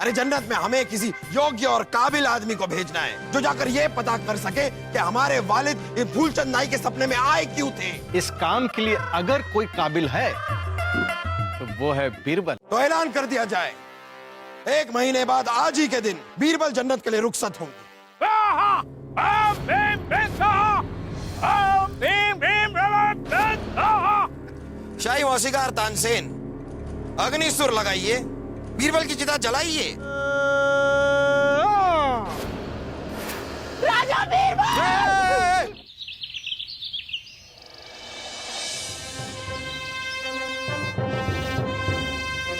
अरे जन्नत में हमें किसी योग्य और काबिल आदमी को भेजना है जो जाकर ये पता कर सके कि हमारे वालिद इस फूलचंद नाई के सपने में आए क्यों थे। इस काम के लिए अगर कोई काबिल है तो वो है बीरबल। तो ऐलान कर दिया जाए, 1 महीने बाद आज ही के दिन बीरबल जन्नत के लिए रुखसत होंगे। शाही मौसीकार तानसेन, अग्निसुर लगाइए, बीरबल की चिता जलाइए। राजा बीरबल!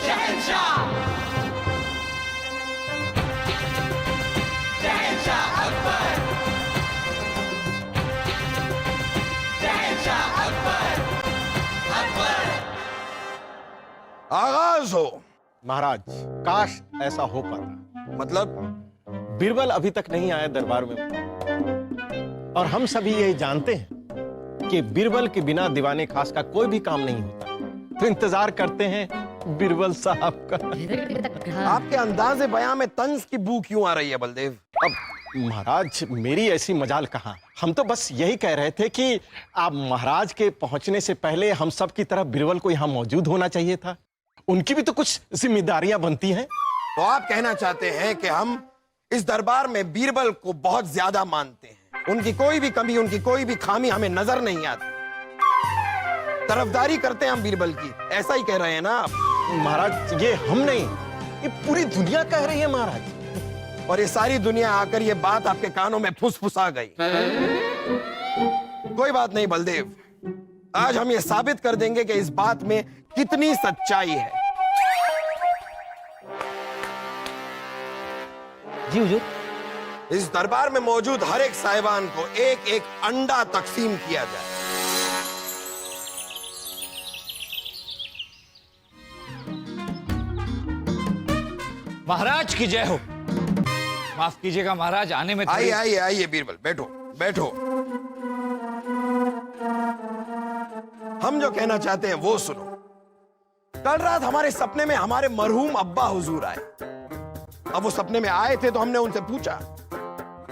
शहंशाह! शहंशाह अकबर! शहंशाह अकबर! अकबर! आगाज हो। महाराज, काश ऐसा हो पाता। मतलब बीरबल अभी तक नहीं आया दरबार में, और हम सभी यही जानते हैं कि बीरबल के बिना दीवाने खास का कोई भी काम नहीं होता। तो इंतजार करते हैं बीरबल साहब का। आपके अंदाज़े बयां में तंज की बू क्यों आ रही है बलदेव? अब महाराज, मेरी ऐसी मजाल कहाँ। हम तो बस यही कह रहे थे कि आप महाराज के पहुंचने से पहले हम सब की तरफ बीरबल को यहाँ मौजूद होना चाहिए था। उनकी भी तो कुछ जिम्मेदारियां बनती हैं। तो आप कहना चाहते हैं कि हम इस दरबार में बीरबल को बहुत ज्यादा मानते हैं, उनकी कोई भी कमी, उनकी कोई भी खामी हमें नजर नहीं आती, तरफदारी करते हैं हम बीरबल की, ऐसा ही कह रहे हैं ना आप? महाराज, ये हम नहीं, ये पूरी दुनिया कह रही है महाराज। और ये सारी दुनिया आकर ये बात आपके कानों में फुसफुसा गई। कोई बात नहीं बलदेव, आज हम ये साबित कर देंगे कि इस बात में कितनी सच्चाई है। जी हुजूर। इस दरबार में मौजूद हर एक साहिबान को एक एक अंडा तकसीम किया जाए। महाराज की जय हो। माफ कीजिएगा महाराज, आने में आइए आइए आइए बीरबल, बैठो बैठो। हम जो कहना चाहते हैं वो सुनो। कल रात हमारे सपने में हमारे मरहूम अब्बा हुजूर आए। अब वो सपने में आए थे तो हमने उनसे पूछा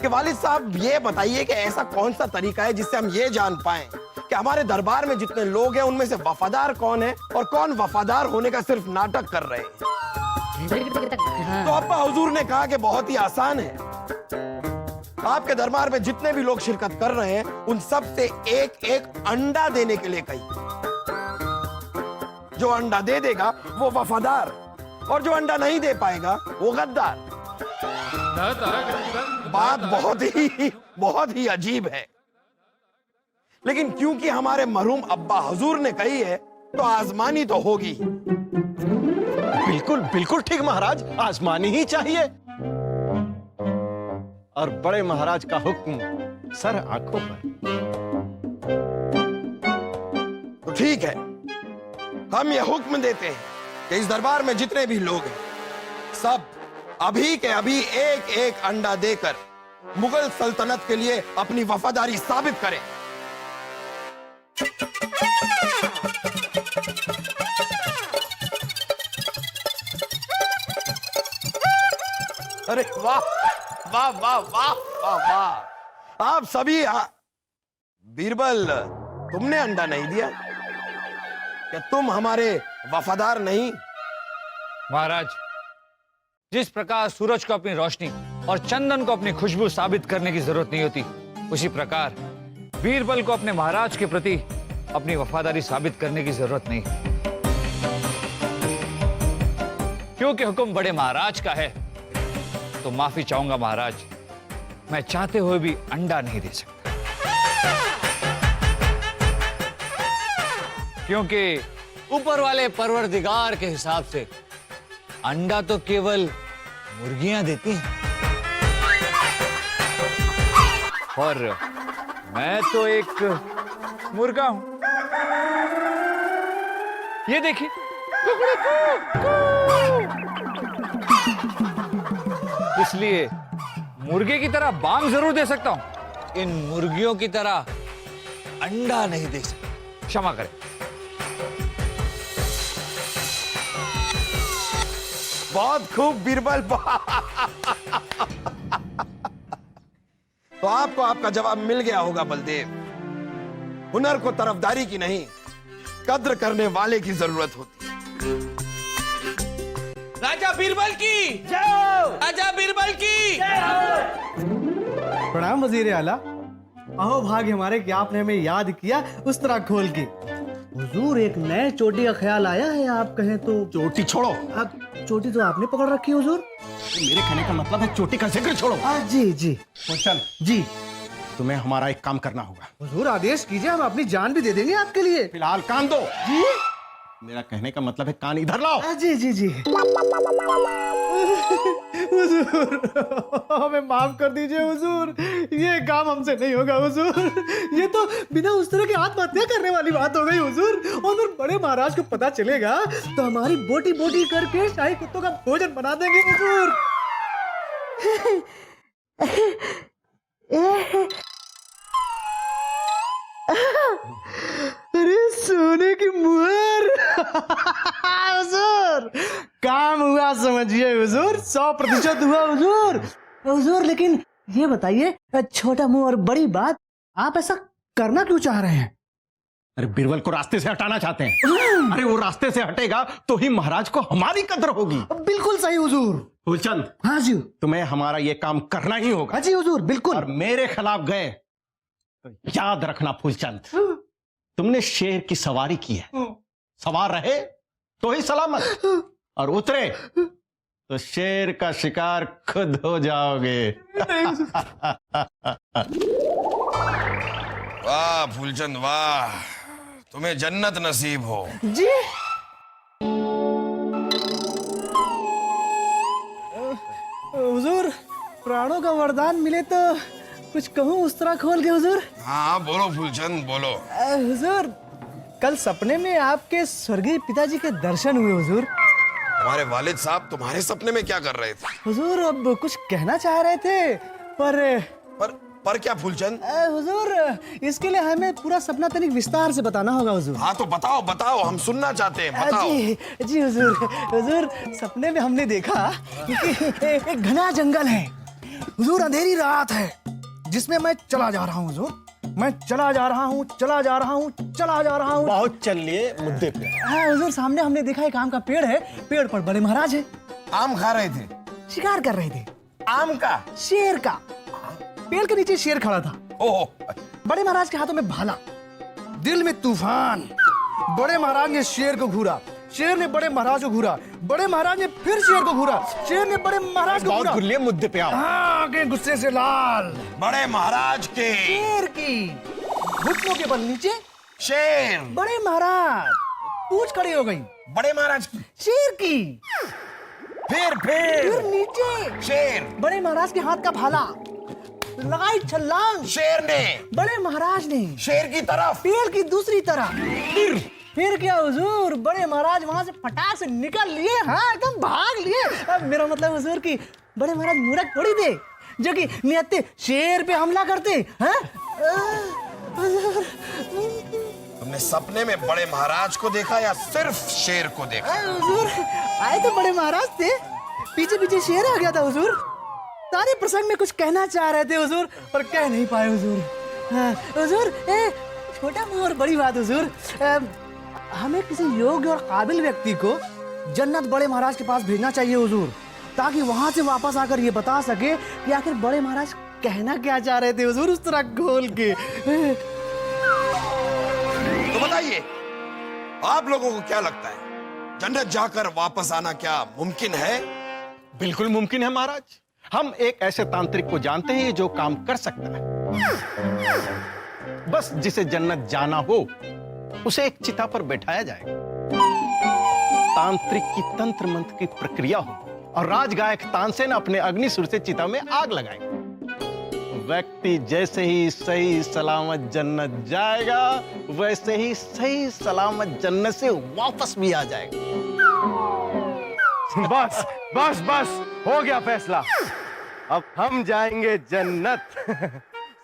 कि वालिद साहब ये बताइए कि ऐसा कौन सा तरीका है जिससे हम ये जान पाएं कि हमारे दरबार में जितने लोग हैं उनमें से वफादार कौन है और कौन वफादार होने का सिर्फ नाटक कर रहे हैं। तो अब्बा हुजूर ने कहा कि बहुत ही आसान है। आपके दरबार में जितने भी लोग शिरकत कर रहे हैं उन सब से एक एक अंडा देने के लिए कही। जो अंडा दे देगा वो वफादार, और जो अंडा नहीं दे पाएगा वो गद्दार। बात बहुत ही अजीब है, लेकिन क्योंकि हमारे मरहूम अब्बा हुजूर ने कही है तो आजमानी तो होगी। बिल्कुल बिल्कुल ठीक महाराज, आजमानी ही चाहिए। और बड़े महाराज का हुक्म सर आंखों पर। तो ठीक है, हम ये हुक्म देते हैं कि इस दरबार में जितने भी लोग हैं सब अभी के अभी एक एक अंडा देकर मुगल सल्तनत के लिए अपनी वफादारी साबित करें। अरे वाह वाह वाह वाह वाह वाह, आप सभी बीरबल, तुमने अंडा नहीं दिया क्या? तुम हमारे वफादार नहीं? महाराज, जिस प्रकार सूरज को अपनी रोशनी और चंदन को अपनी खुशबू साबित करने की जरूरत नहीं होती, उसी प्रकार बीरबल को अपने महाराज के प्रति अपनी वफादारी साबित करने की जरूरत नहीं, क्योंकि हुक्म बड़े महाराज का है। तो माफी चाहूंगा महाराज, मैं चाहते हुए भी अंडा नहीं दे सकता, क्योंकि ऊपर वाले परवरदिगार के हिसाब से अंडा तो केवल मुर्गियां देती हैं, और मैं तो एक मुर्गा हूं। ये देखिए, इसलिए मुर्गे की तरह बांग जरूर दे सकता हूं, इन मुर्गियों की तरह अंडा नहीं दे सकता। क्षमा करें। बहुत खूब बीरबल। तो आपको आपका जवाब मिल गया होगा बलदेव। हुनर को तरफदारी की नहीं, कद्र करने वाले की जरूरत होती है। राजा बीरबल की जय। राजा बीरबल की प्रणाम वजीर आला। अहो भाग्य हमारे कि आपने हमें याद किया उस तरह खोल के। हुजूर एक नए चोटी का ख्याल आया है, आप कहें तो। चोटी छोड़ो। अब चोटी तो आपने पकड़ रखी है हुजूर। मेरे कहने का मतलब है चोटी का जिक्र छोड़ो। जी जी चल, जी। तुम्हें हमारा एक काम करना होगा। हुजूर आदेश कीजिए, हम अपनी जान भी दे देंगे आपके लिए। फिलहाल कान दो। जी मेरा कहने का मतलब है कान इधर लाओ। जी जी जी। हुजूर हमें माफ कर दीजिए हुजूर, ये काम हमसे नहीं होगा हुजूर। ये तो बिना उस तरह की आत्महत्या करने वाली बात हो गई हुजूर। और फिर बड़े महाराज को पता चलेगा तो हमारी बोटी बोटी करके शाही कुत्तों का भोजन बना देंगे हुजूर। अरे सोने की मुहर। हुजूर काम हुआ समझिए हुजूर, 100% हुआ हुजूर। हुजूर लेकिन ये बताइए, छोटा मुंह और बड़ी बात, आप ऐसा करना क्यों चाह रहे हैं? अरे बीरबल को रास्ते से हटाना चाहते हैं। अरे वो रास्ते से हटेगा तो ही महाराज को हमारी कद्र होगी। बिल्कुल सही हुजूर। फूलचंद, हाँ जी। तुम्हें हमारा ये काम करना ही होगा। हाँ जी हुजूर, बिल्कुल। और मेरे खिलाफ गए तो याद रखना फूलचंद, तुमने शेर की सवारी की है। सवार रहे तो ही सलामत, और उतरे तो शेर का शिकार खुद हो जाओगे। वाह फूलचंद वाह, तुम्हें जन्नत नसीब हो। जी हुजूर, प्राणों का वरदान मिले तो कुछ कहूँ उस तरह खोल के हुजूर। हाँ बोलो फूलचंद बोलो। हुजूर कल सपने में आपके स्वर्गीय पिताजी के दर्शन हुए हुजूर। हमारे वालिद साहब तुम्हारे सपने में क्या कर रहे थे? हुजूर अब कुछ कहना चाह रहे थे पर क्या फूलचंद? हुजूर इसके लिए हमें पूरा सपना तनिक विस्तार से बताना होगा हुजूर। हाँ तो बताओ बताओ, हम सुनना चाहते हैं, बताओ। जी जी हुजूर। हुजूर सपने में हमने देखा कि एक घना जंगल है हुजूर, अंधेरी रात है जिसमें मैं चला जा रहा हूँ हुजूर। मैं चला जा रहा हूँ, चला जा रहा हूँ, चला जा रहा हूँ। बहुत चल लिए मुद्दे पे। हाँ हुजूर, सामने हमने देखा एक आम का पेड़ है, पेड़ पर बड़े महाराज है, आम खा रहे थे? शिकार कर रहे थे। आम का? शेर का। पेड़ के नीचे शेर खड़ा था। ओह, बड़े महाराज के हाथों में भाला, दिल में तूफान। बड़े महाराज ने शेर को घूरा, शेर ने बड़े महाराज को घूरा, बड़े महाराज ने फिर शेर को घूरा, शेर ने बड़े महाराज को बहुत घूरा। गुल्ले मुद्दे पे आओ। हाँ, के गुस्से से लाल। बड़े महाराज के शेर की घुटनों के बल नीचे शेर, बड़े महाराज, पूंछ खड़ी हो गई बड़े महाराज की शेर की। फिर नीचे शेर, बड़े महाराज के हाथ का भाला, लगाई छलांग शेर ने बड़े महाराज ने शेर की तरफ, पेड़ की दूसरी तरफ। फिर क्या हुजूर, बड़े महाराज वहां से फटाक से निकल लिए। हाँ एकदम भाग लिए। अब मेरा मतलब हुजूर कि बड़े महाराज मूर्ख थोड़ी थे जो कि नियत्ते शेर पे हमला करते हैं। तुमने सपने में बड़े महाराज को देखा या सिर्फ शेर को देखा? हुजूर आए तो बड़े महाराज थे, पीछे पीछे शेर आ गया था हुजूर। सारे प्रसंग में कुछ कहना चाह रहे थे हुजूर, पर कह नहीं पाए हुजूर। हुजूर छोटा मुंह और बड़ी बात हुजूर, हमें किसी योग्य और काबिल व्यक्ति को जन्नत बड़े महाराज के पास भेजना चाहिए हुजूर, ताकि वहां से वापस आकर ये बता सके कि आखिर बड़े महाराज कहना क्या चाह रहे थे हुजूर, उस तरह खोल के। तो बताइए, आप लोगों को क्या लगता है, जन्नत जाकर वापस आना क्या मुमकिन है? बिल्कुल मुमकिन है महाराज। हम एक ऐसे तांत्रिक को जानते हैं जो काम कर सकता है। बस जिसे जन्नत जाना हो उसे एक चिता पर बैठाया जाएगा, तांत्रिक की तंत्र मंत्र की प्रक्रिया हो और राजगायक तानसेन अपने अग्निसुर से चिता में आग लगाएंगे। व्यक्ति जैसे ही सही सलामत जन्नत जाएगा, वैसे ही सही सलामत जन्नत से वापस भी आ जाएगा। बस बस बस हो गया फैसला, अब हम जाएंगे जन्नत।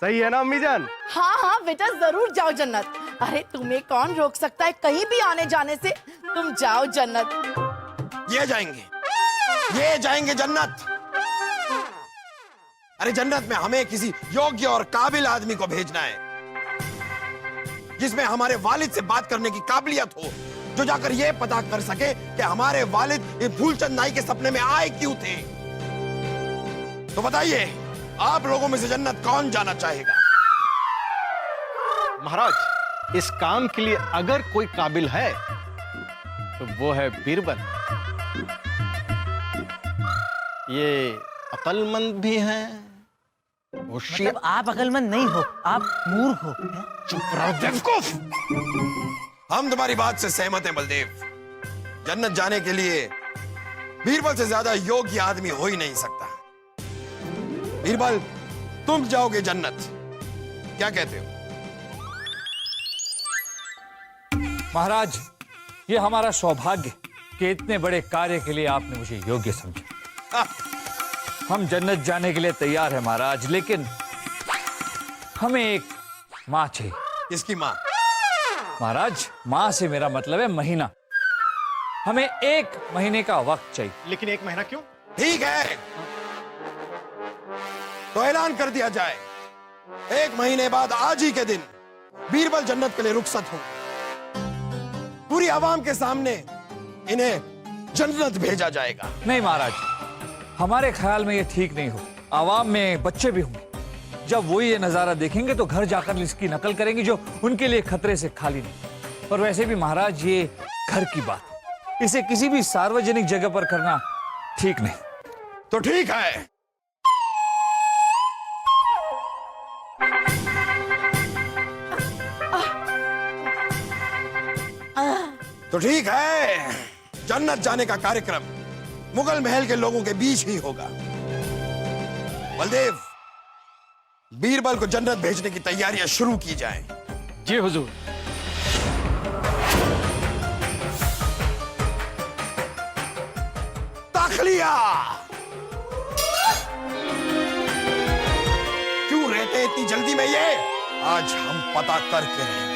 सही है ना अम्मी जान? हाँ हाँ बेटा, जरूर जाओ जन्नत। अरे तुम्हें कौन रोक सकता है कहीं भी आने जाने से, तुम जाओ जन्नत। ये जाएंगे। ये जाएंगे जन्नत। अरे जन्नत में हमें किसी योग्य और काबिल आदमी को भेजना है, जिसमें हमारे वालिद से बात करने की काबिलियत हो, जो जाकर यह पता कर सके कि हमारे वालिद इस फूलचंद नाई के सपने में आए क्यों थे। तो बताइए, आप लोगों में से जन्नत कौन जाना चाहेगा? महाराज, इस काम के लिए अगर कोई काबिल है तो वो है बीरबल। ये अक्लमंद भी हैं, होशियार। मतलब आप अकलमंद नहीं हो, आप मूर्ख हो। चुप रहो बेवकूफ। हम तुम्हारी बात से सहमत हैं बलदेव। जन्नत जाने के लिए बीरबल से ज्यादा योग्य आदमी हो ही नहीं सकता। बीरबल, तुम जाओगे जन्नत, क्या कहते हो? महाराज, ये हमारा सौभाग्य कि इतने बड़े कार्य के लिए आपने मुझे योग्य समझा। हम जन्नत जाने के लिए तैयार हैं महाराज, लेकिन हमें एक माँ चाहिए। किसकी माँ? महाराज, माँ से मेरा मतलब है महीना। हमें 1 महीने का वक्त चाहिए। लेकिन 1 महीना क्यों? ठीक है, तो ऐलान कर दिया जाए, 1 महीने बाद आज ही के दिन बीरबल जन्नत के लिए रुखसत हो। पूरी आवाम के सामने इन्हें जन्नत भेजा जाएगा। नहीं महाराज, हमारे ख्याल में ये ठीक नहीं हो। आवाम में बच्चे भी होंगे, जब वो ये नजारा देखेंगे तो घर जाकर इसकी नकल करेंगे, जो उनके लिए खतरे से खाली नहीं। और वैसे भी महाराज, ये घर की बात है, इसे किसी भी सार्वजनिक जगह पर करना ठीक नहीं। तो ठीक है, जन्नत जाने का कार्यक्रम मुगल महल के लोगों के बीच ही होगा। बलदेव, बीरबल को जन्नत भेजने की तैयारियां शुरू की जाएं। जी हुजूर। ताखलिया, क्यों रहते हैं इतनी जल्दी में ये? आज हम पता करके रहेंगे।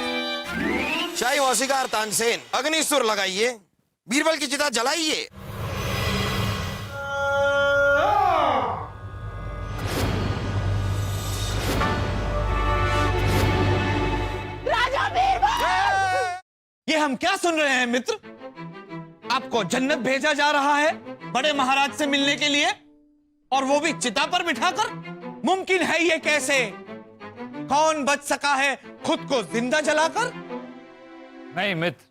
शाही मौसीकार तानसेन, अग्निसुर लगाइए, बीरबल की चिता जलाइए। राजा बीरबल! ये हम क्या सुन रहे हैं मित्र? आपको जन्नत भेजा जा रहा है बड़े महाराज से मिलने के लिए, और वो भी चिता पर बिठाकर? मुमकिन है ये कैसे? कौन बच सका है खुद को जिंदा जलाकर? नहीं मित्र,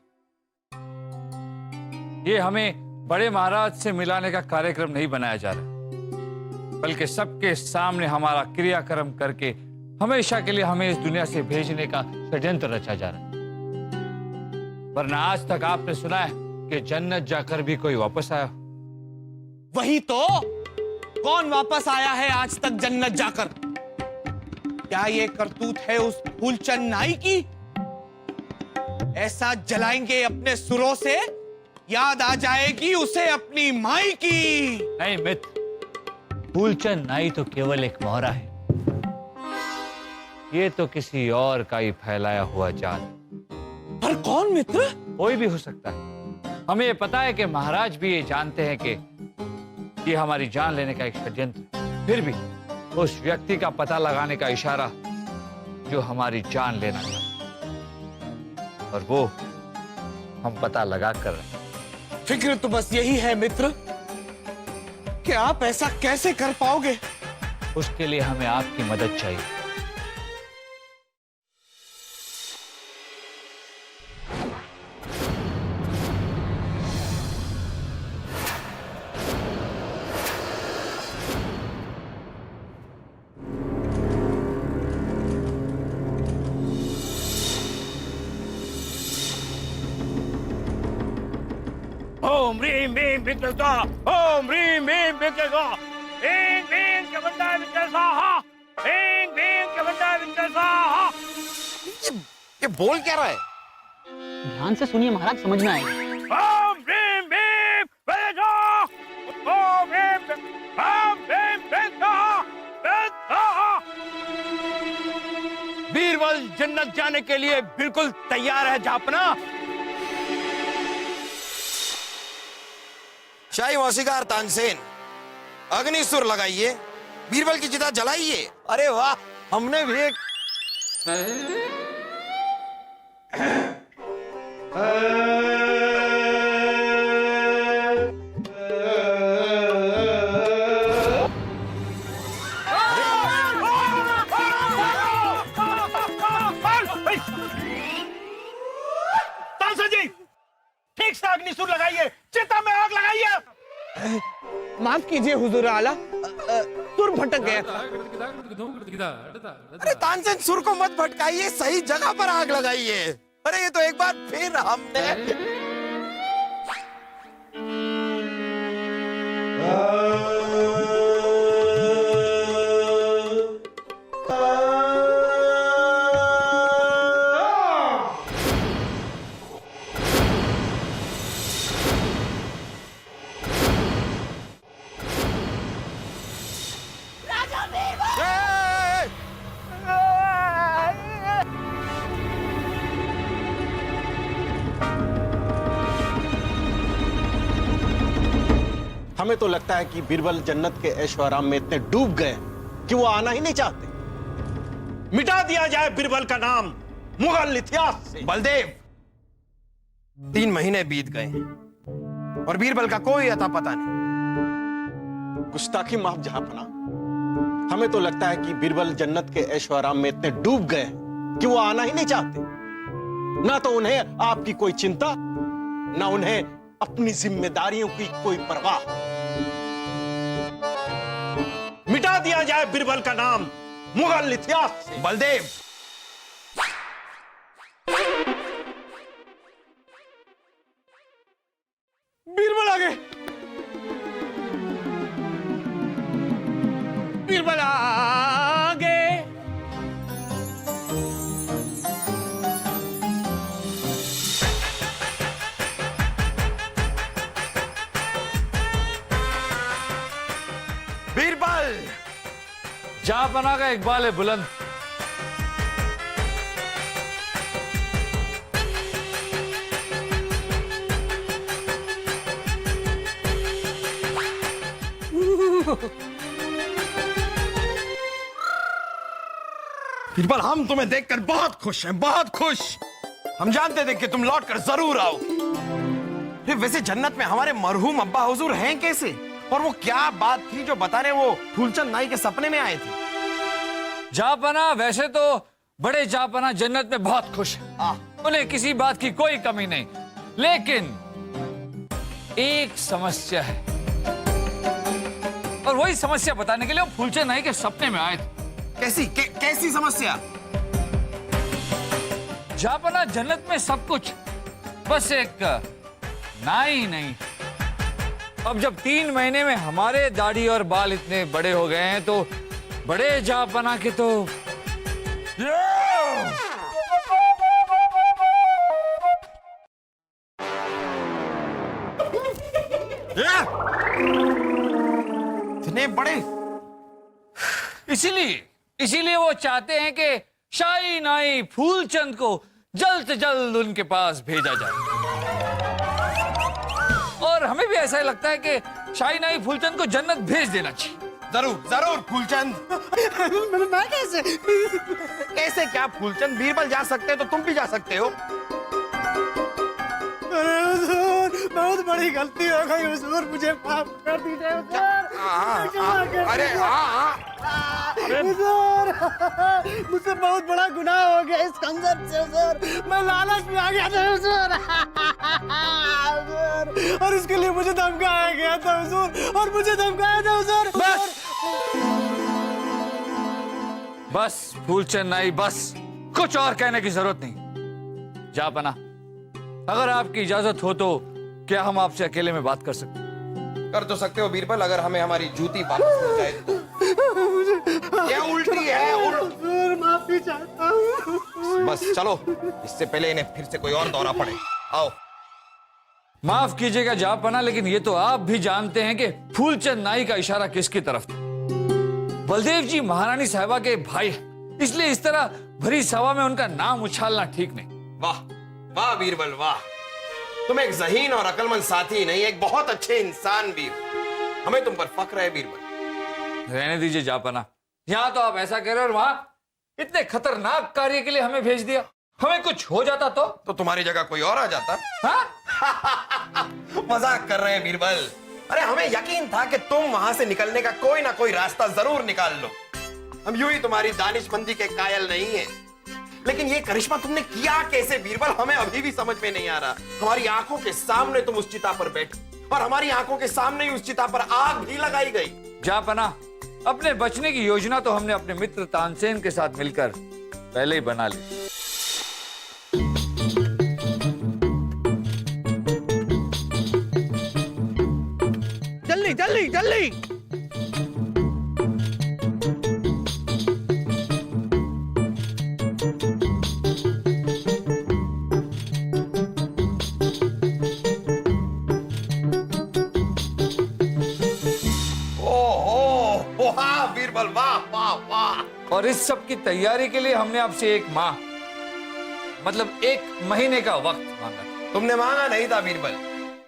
ये हमें बड़े महाराज से मिलाने का कार्यक्रम नहीं बनाया जा रहा, बल्कि सबके सामने हमारा क्रियाक्रम करके हमेशा के लिए हमें इस दुनिया से भेजने का षड्यंत्र रचा जा रहा है। वरना आज तक आपने सुना है कि जन्नत जाकर भी कोई वापस आया? वही तो, कौन वापस आया है आज तक जन्नत जाकर? क्या ये करतूत है उस फूलचंद नाई की? ऐसा जलाएंगे अपने सुरों से, याद आ जाएगी उसे अपनी माई की। नहीं मित्र, फूलचंद नाई तो केवल एक मोहरा है, ये तो किसी और का ही फैलाया हुआ जाल। पर कौन मित्र? कोई भी हो सकता है। हमें ये पता है कि महाराज भी ये जानते हैं कि ये हमारी जान लेने का एक षड्यंत्र है। फिर भी उस व्यक्ति का पता लगाने का इशारा जो हमारी जान लेना चाहता, और वो हम पता लगा कर रहे हैं। फिक्र तो बस यही है मित्र कि आप ऐसा कैसे कर पाओगे। उसके लिए हमें आपकी मदद चाहिए। ओम ह्रीं भीं विघ्न स्वाहा, ओम ह्रीं भीं विघ्न स्वाहा, ह्रीं भीं कमंडा विघ्न स्वाहा, ह्रीं भीं कमंडा विघ्न स्वाहा। ये बोल क्या रहा है? ध्यान से सुनिए महाराज, समझ में आएगा। ओम ह्रीं भीं विघ्न स्वाहा, ओम ह्रीं विघ्न स्वाहा। बीरबल जन्नत जाने के लिए बिल्कुल तैयार है जापना। शाही मौसीकार तानसेन, अग्निसुर लगाइए, बीरबल की चिता जलाइए। अरे वाह, हमने भी एक तानसेन जी, ठीक से अग्निसुर लगाइए, चिता में आग लगाइए। माफ कीजिए हुजूर आला, सुर भटक गया था। अरे तानसेन, सुर को मत भटकाइए, सही जगह पर आग लगाइए। अरे ये तो एक बार फिर हमने हमें तो लगता है कि बीरबल जन्नत के ऐशो आराम में इतने डूब गए कि वो आना ही नहीं चाहते। मिटा दिया जाए बीरबल का नाम मुगल इतिहास से। बलदेव, 3 महीने बीत गए और बीरबल का कोई अता पता नहीं। गुस्ताखी माफ जहांपना। हमें तो लगता है कि बीरबल जन्नत के ऐशो आराम में इतने डूब गए कि वो आना ही नहीं चाहते। ना तो उन्हें आपकी कोई चिंता, ना उन्हें अपनी जिम्मेदारियों की कोई परवाह। मिटा दिया जाए बीरबल का नाम मुगल इतिहास से। बलदेव, बीरबल आ गए, बीरबल आ गए। बीरबल, जहांपना का इकबाल है बुलंद। बीरबल, हम तुम्हें देखकर बहुत खुश हैं, बहुत खुश। हम जानते थे कि तुम लौटकर जरूर आओ। वैसे जन्नत में हमारे मरहूम अब्बा हुजूर हैं कैसे? और वो क्या बात थी जो बताने वो फूलचंद नाई के सपने में आए थे? जहांपना वैसे तो बड़े जहांपना जन्नत में बहुत खुश है, उन्हें किसी बात की कोई कमी नहीं, लेकिन एक समस्या है और वही समस्या बताने के लिए वो फूलचंद नाई के सपने में आए थे। कैसी समस्या? जहांपना जन्नत में सब कुछ, बस एक नाई नहीं। अब जब 3 महीने में हमारे दाढ़ी और बाल इतने बड़े हो गए हैं तो बड़े जहांपना के तो इतने बड़े। इसीलिए वो चाहते हैं कि शाही नाई फूलचंद को जल्द से जल्द उनके पास भेजा जाए। और हमें भी ऐसा ही लगता है कि शाही नाई फूलचंद को जन्नत भेज देना चाहिए। जरूर जरूर फूलचंद। मैं कैसे? कैसे क्या फूलचंद? बीरबल जा सकते तो तुम भी जा सकते हो। अरे हुजूर, बहुत बड़ी गलती हो गई हुजूर, मुझे माफ कर दीजिए हुजूर। अरे हुजूर, मुझसे बहुत बड़ा गुनाह हो गया इस खंजर से हुजूर। मैं लालच में आ गया था हुजूर। हुजूर, और इसके लिए मुझे धमकाया गया था हुजूर, और मुझे धमकाया था हुजूर। बस फूलचंद नाई, बस कुछ और कहने की जरूरत नहीं। जहांपना, अगर आपकी इजाजत हो तो क्या हम आपसे अकेले में बात कर सकते हैं? कर तो सकते हो बीरबल, अगर हमें हमारी जूती वापस मिल जाए तो। क्या उल्टी है? हुजूर, माफी चाहता हूँ। बस चलो, इससे पहले इन्हें फिर से कोई और दौरा पड़े। आओ। माफ कीजिएगा जहांपना, लेकिन ये तो आप भी जानते हैं कि फूलचंद नाई का इशारा किसकी तरफ था। बलदेव जी महारानी साहिबा के भाई हैं, इसलिए इस तरह भरी सभा में उनका नाम उछालना ठीक नहीं। वाह वाह बीरबल वाह, तुम एक ज़हीन और अक्लमंद साथी नहीं, एक बहुत अच्छे इंसान भी हो। हमें तुम पर फक्र है बीरबल। रहने दीजिए जापाना। यहाँ तो आप ऐसा कह रहे हो और वहां इतने खतरनाक कार्य के लिए हमें भेज दिया। हमें कुछ हो जाता तो तुम्हारी जगह कोई और आ जाता। हाँ? मजाक कर रहे हैं बीरबल। अरे हमें यकीन था कि तुम वहां से निकलने का कोई ना कोई रास्ता जरूर निकाल लो। हम यूं ही तुम्हारी दानिशमंदी के कायल नहीं हैं। लेकिन ये करिश्मा तुमने किया कैसे बीरबल, हमें अभी भी समझ में नहीं आ रहा। हमारी आंखों के सामने तुम उस चिता पर बैठे और हमारी आंखों के सामने ही उस चिता पर आग भी लगाई गई। जापाना, अपने बचने की योजना तो हमने अपने मित्र तानसेन के साथ मिलकर पहले ही बना ली। जल्दी जल्दी जल्दी। ओहो, वाह बीरबल, वाह वाह वाह। और इस सब की तैयारी के लिए हमने आपसे 1 माह मतलब 1 महीने का वक्त मांगा था। तुमने मांगा नहीं था बीरबल,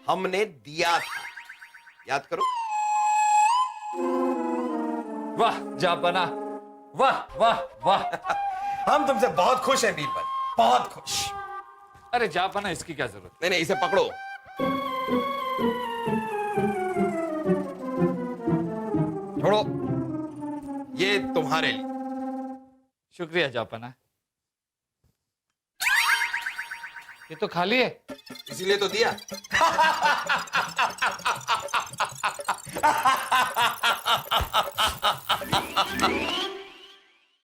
हमने दिया था। याद करो। वाह जापाना, वाह वाह वाह। हम तुमसे बहुत खुश हैं बीरबल, बहुत खुश। अरे जापाना, इसकी क्या जरूरत? नहीं नहीं, इसे पकड़ो। छोड़ो, ये तुम्हारे लिए। शुक्रिया जापाना। ये तो खाली है। इसीलिए तो दिया।